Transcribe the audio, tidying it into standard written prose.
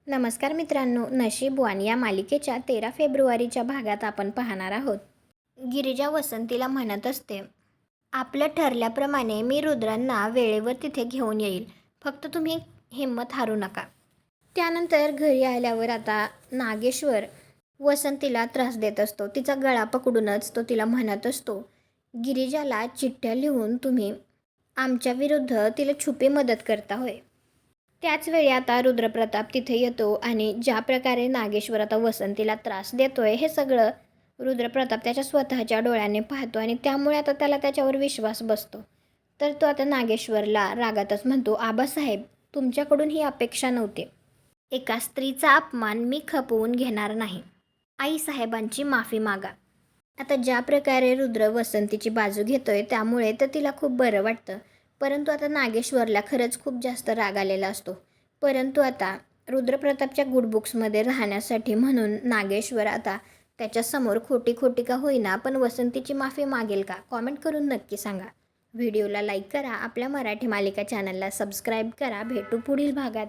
नमस्कार मित्रांनो, नशीबवान या मालिकेच्या 13 फेब्रुवारीच्या भागात आपण पाहणार आहोत. गिरिजा वसंतीला म्हणत असते, आपलं ठरल्याप्रमाणे मी रुद्रांना वेळेवर तिथे घेऊन येईल. फक्त तुम्ही हिंमत हारू नका. त्यानंतर घरी आल्यावर आता नागेश्वर वसंतीला त्रास देत असतो. तिचा गळा पकडूनच तो तिला म्हणत असतो, गिरिजाला चिठ्ठ्या लिहून तुम्ही आमच्या विरुद्ध तिला छुपी मदत करता होय. त्याचवेळी आता रुद्रप्रताप तिथे येतो आणि ज्या प्रकारे नागेश्वर आता वसंतीला त्रास देतोय हे सगळं रुद्रप्रताप त्याच्या स्वतःच्या डोळ्याने पाहतो आणि त्यामुळे आता त्याला त्याच्यावर विश्वास बसतो. तर तो आता नागेश्वरला रागातच म्हणतो, आबासाहेब, तुमच्याकडून ही अपेक्षा नव्हती. एका स्त्रीचा अपमान मी खपवून घेणार नाही. आईसाहेबांची माफी मागा. आता ज्या प्रकारे रुद्र वसंतीची बाजू घेतोय त्यामुळे तर तिला खूप बरं वाटतं. परंतु आता नागेश्वरला खरंच खूप जास्त राग आलेला असतो. परंतु आता रुद्रप्रतापच्या गुड बुक्समध्ये राहण्यासाठी म्हणून नागेश्वर आता त्याच्यासमोर खोटी का होईना पण वसंतीची माफी मागेल का? कॉमेंट करून नक्की सांगा. व्हिडिओला लाईक करा. आपल्या मराठी मालिका चॅनलला सबस्क्राईब करा. भेटू पुढील भागात.